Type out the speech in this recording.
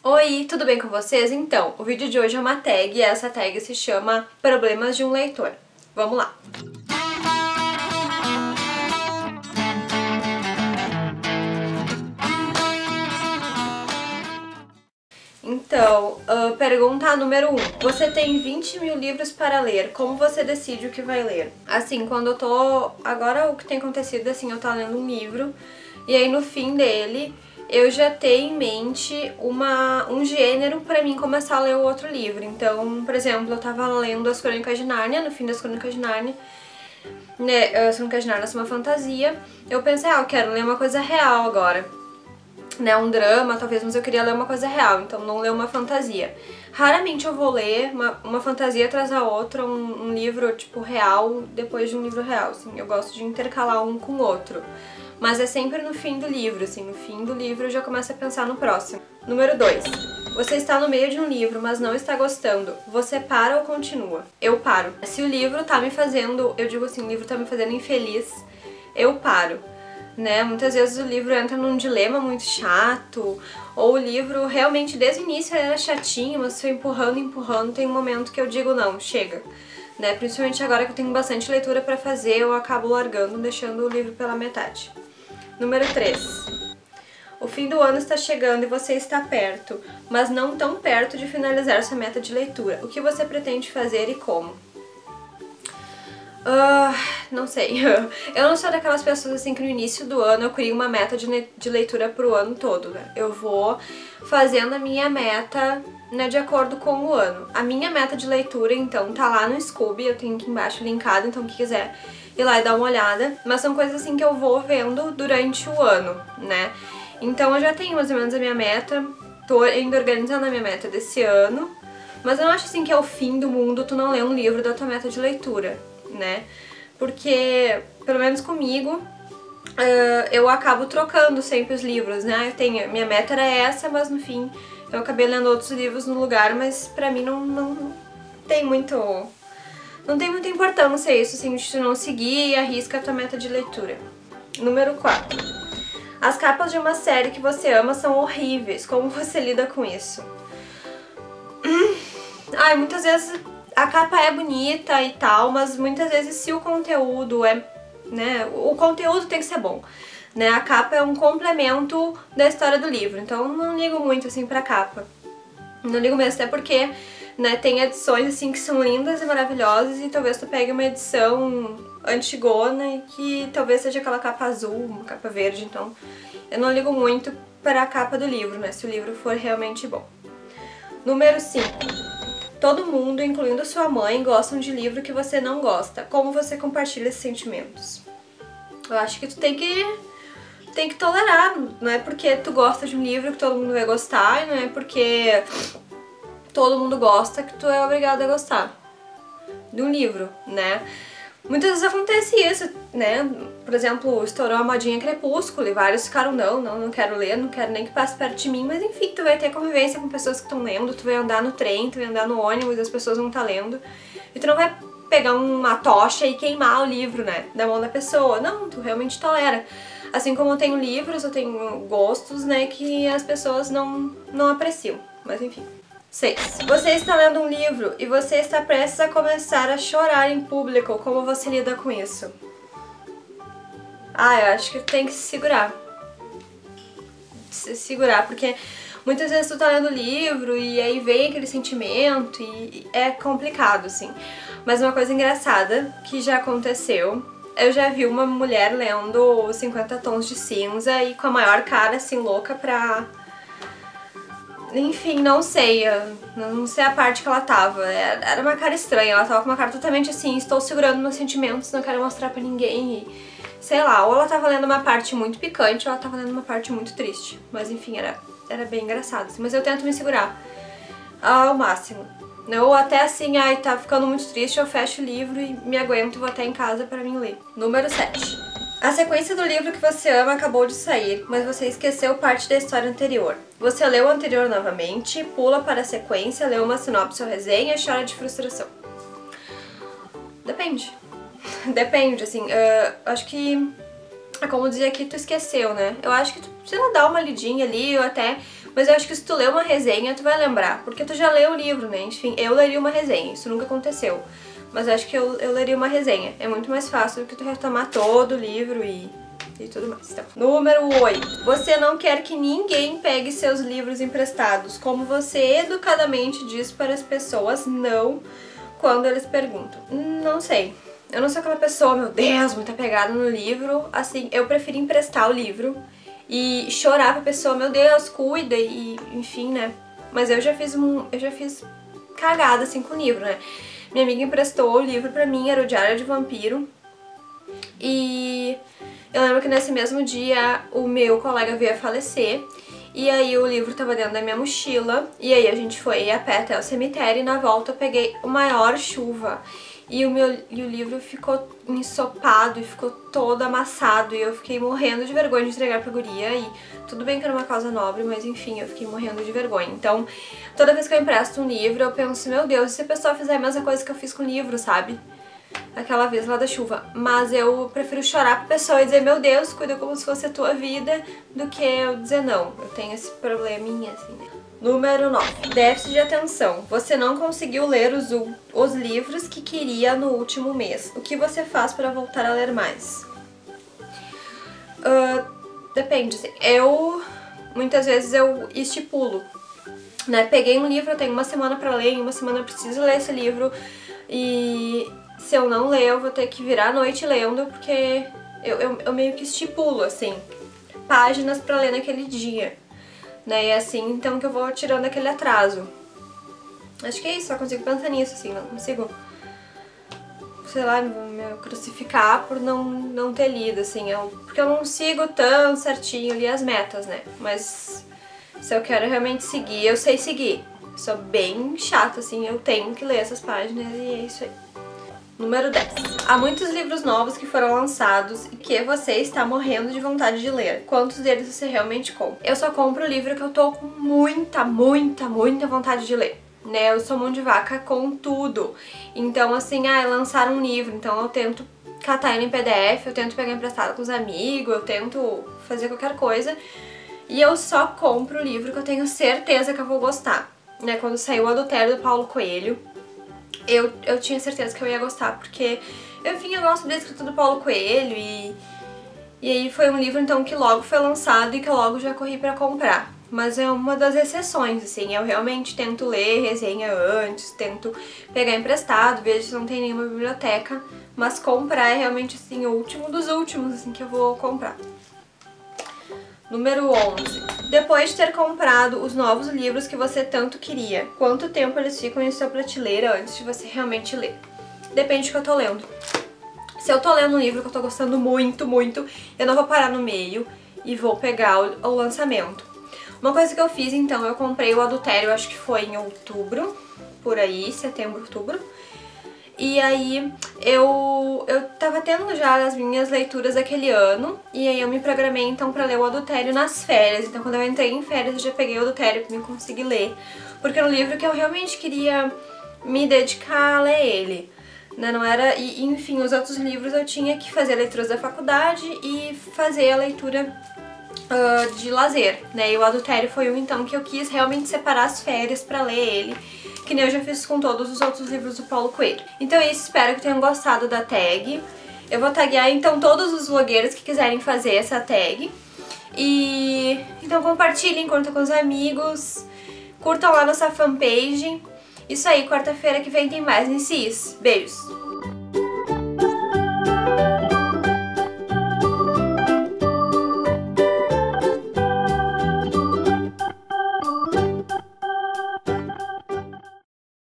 Oi, tudo bem com vocês? Então, o vídeo de hoje é uma tag e essa tag se chama Problemas de um Leitor. Vamos lá! Então, pergunta número 1. Você tem 20 mil livros para ler, como você decide o que vai ler? Assim, quando eu tô... Agora o que tem acontecido, assim, eu tô lendo um livro e aí no fim dele eu já tenho em mente um gênero pra mim começar a ler o outro livro. Então, por exemplo, eu tava lendo As Crônicas de Nárnia, no fim das Crônicas de Nárnia, né, As Crônicas de Nárnia são uma fantasia, eu pensei, eu quero ler uma coisa real agora. Né, um drama, talvez, mas eu queria ler uma coisa real, então não ler uma fantasia. Raramente eu vou ler uma fantasia atrás da outra, um livro, tipo, real, depois de um livro real, assim. Eu gosto de intercalar um com o outro. Mas é sempre no fim do livro, assim, no fim do livro eu já começo a pensar no próximo. Número 2. Você está no meio de um livro, mas não está gostando. Você para ou continua? Eu paro. Se o livro tá me fazendo, eu digo assim, o livro tá me fazendo infeliz, eu paro. Né? Muitas vezes o livro entra num dilema muito chato, ou o livro realmente desde o início era chatinho, mas foi empurrando, tem um momento que eu digo não, chega. Né? Principalmente agora que eu tenho bastante leitura pra fazer, eu acabo largando, deixando o livro pela metade. Número 3. O fim do ano está chegando e você está perto, mas não tão perto de finalizar sua meta de leitura. O que você pretende fazer e como? Não sei. Eu não sou daquelas pessoas assim que no início do ano eu crio uma meta de leitura pro ano todo, né? Eu vou fazendo a minha meta, né, de acordo com o ano. A minha meta de leitura, então, tá lá no Scooby, eu tenho aqui embaixo linkado, então quem quiser ir lá e dar uma olhada. Mas são coisas assim que eu vou vendo durante o ano, né? Então eu já tenho mais ou menos a minha meta, tô ainda organizando a minha meta desse ano. Mas eu não acho assim que é o fim do mundo tu não ler um livro da tua meta de leitura, né? Porque, pelo menos comigo, eu acabo trocando sempre os livros, né? Minha meta era essa, mas no fim eu acabei lendo outros livros no lugar, mas pra mim não tem muito... Não tem muita importância isso, assim, de tu não seguir e arrisca a tua meta de leitura. Número 4. As capas de uma série que você ama são horríveis, como você lida com isso? Muitas vezes a capa é bonita e tal, mas muitas vezes se o conteúdo né, o conteúdo tem que ser bom, né, a capa é um complemento da história do livro, então eu não ligo muito assim pra capa, não ligo mesmo, até porque, né, tem edições assim que são lindas e maravilhosas e talvez tu pegue uma edição antigona e que talvez seja aquela capa azul, uma capa verde, então eu não ligo muito para a capa do livro, né, se o livro for realmente bom. Número 5. Todo mundo, incluindo sua mãe, gostam de livro que você não gosta. Como você compartilha esses sentimentos? Eu acho que tu tem que tolerar. Não é porque tu gosta de um livro que todo mundo vai gostar, e não é porque todo mundo gosta que tu é obrigado a gostar de um livro, né? Muitas vezes acontece isso, né? Por exemplo, estourou a modinha Crepúsculo e vários ficaram, não quero ler, não quero nem que passe perto de mim, mas enfim, tu vai ter convivência com pessoas que estão lendo, tu vai andar no trem, tu vai andar no ônibus, as pessoas vão estar lendo, e tu não vai pegar uma tocha e queimar o livro, né, da mão da pessoa, não, tu realmente tolera. Assim como eu tenho livros, eu tenho gostos, né, que as pessoas não apreciam, mas enfim. 6. Você está lendo um livro e você está prestes a começar a chorar em público. Como você lida com isso? Eu acho que tem que se segurar. Se segurar, porque muitas vezes tu tá lendo o livro e aí vem aquele sentimento e é complicado, assim. Mas uma coisa engraçada que já aconteceu, eu já vi uma mulher lendo 50 Tons de Cinza e com a maior cara, assim, louca pra... Enfim, não sei a parte que ela tava, era uma cara estranha, ela tava com uma cara totalmente assim, estou segurando meus sentimentos, não quero mostrar pra ninguém, e, sei lá, ou ela tava lendo uma parte muito picante ou ela tava lendo uma parte muito triste, mas enfim, era bem engraçado, assim, mas eu tento me segurar ao máximo, ou até assim, tá ficando muito triste, eu fecho o livro e me aguento e vou até em casa pra mim ler. Número 7. A sequência do livro que você ama acabou de sair, mas você esqueceu parte da história anterior. Você leu o anterior novamente, pula para a sequência, lê uma sinopse ou resenha e chora de frustração. Depende. Depende, assim, acho que, como dizer aqui, tu esqueceu, né? Eu acho que tu precisa dar uma lidinha ali, ou até Mas eu acho que se tu ler uma resenha, tu vai lembrar, porque tu já leu o livro, né? Enfim, eu leria uma resenha, isso nunca aconteceu. Mas eu acho que eu leria uma resenha. É muito mais fácil do que tu retomar todo o livro e tudo mais. Então, número 8. Você não quer que ninguém pegue seus livros emprestados. Como você educadamente diz para as pessoas não quando eles perguntam? Não sei. Eu não sou aquela pessoa, meu Deus, muito apegada no livro. Assim, eu prefiro emprestar o livro e chorar pra pessoa, meu Deus, cuida e enfim, né? Mas eu já fiz cagada assim com o livro, né? Minha amiga emprestou o livro pra mim, era o Diário de Vampiro. E eu lembro que nesse mesmo dia o meu colega veio a falecer. E aí o livro tava dentro da minha mochila. E aí a gente foi a pé até o cemitério e na volta eu peguei a maior chuva. E o livro ficou ensopado e ficou todo amassado. E eu fiquei morrendo de vergonha de entregar pra guria. E tudo bem que era uma causa nobre, mas enfim, eu fiquei morrendo de vergonha. Então, toda vez que eu empresto um livro, eu penso, meu Deus, e se a pessoa fizer a mesma coisa que eu fiz com o livro, sabe? Aquela vez lá da chuva. Mas eu prefiro chorar pra pessoa e dizer, meu Deus, cuida como se fosse a tua vida, do que eu dizer não. Eu tenho esse probleminha, assim, né? Número 9. Déficit de atenção. Você não conseguiu ler os livros que queria no último mês. O que você faz para voltar a ler mais? Depende, assim. Muitas vezes eu estipulo, né? Peguei um livro, eu tenho uma semana pra ler, em uma semana eu preciso ler esse livro. E se eu não ler, eu vou ter que virar a noite lendo, porque eu meio que estipulo, assim, páginas pra ler naquele dia. Né, e assim, então que eu vou tirando aquele atraso. Acho que é isso, só consigo pensar nisso, assim, não consigo, sei lá, me crucificar por não ter lido, assim, porque eu não sigo tão certinho ali as metas, né, mas se eu quero realmente seguir, eu sei seguir. Sou bem chata, assim, eu tenho que ler essas páginas e é isso aí. Número 10. Há muitos livros novos que foram lançados e que você está morrendo de vontade de ler. Quantos deles você realmente compra? Eu só compro o livro que eu tô com muita vontade de ler, né? Eu sou mão de vaca com tudo. Então, assim, lançaram um livro, então eu tento catar ele em PDF, eu tento pegar emprestado com os amigos, eu tento fazer qualquer coisa. E eu só compro o livro que eu tenho certeza que eu vou gostar, né? Quando saiu o Adultério do Paulo Coelho, eu tinha certeza que eu ia gostar, porque, enfim, eu gosto da escrita do Paulo Coelho e aí foi um livro, então, que logo foi lançado e que eu logo já corri pra comprar. Mas é uma das exceções, assim, eu realmente tento ler resenha antes, tento pegar emprestado, vejo se não tem nenhuma biblioteca, mas comprar é realmente, assim, o último dos últimos, assim, que eu vou comprar. Número 11. Depois de ter comprado os novos livros que você tanto queria, quanto tempo eles ficam em sua prateleira antes de você realmente ler? Depende do que eu tô lendo. Se eu tô lendo um livro que eu tô gostando muito, eu não vou parar no meio e vou pegar o lançamento. Uma coisa que eu fiz, então, eu comprei o Adultério, acho que foi em outubro, por aí, setembro, outubro. E aí eu tava tendo já as minhas leituras daquele ano, e aí eu me programei então pra ler o Adultério nas férias. Então quando eu entrei em férias eu já peguei o Adultério pra me conseguir ler, porque era um livro que eu realmente queria me dedicar a ler ele, né? Não era, e enfim, os outros livros eu tinha que fazer leituras da faculdade e fazer a leitura de lazer, né? E o Adultério foi um então que eu quis realmente separar as férias pra ler ele, que nem eu já fiz com todos os outros livros do Paulo Coelho. Então é isso, espero que tenham gostado da tag. Eu vou taguear então todos os blogueiros que quiserem fazer essa tag. E então compartilhem, curtam com os amigos, curtam lá nossa fanpage. Isso aí, quarta-feira que vem tem mais Insis. Beijos!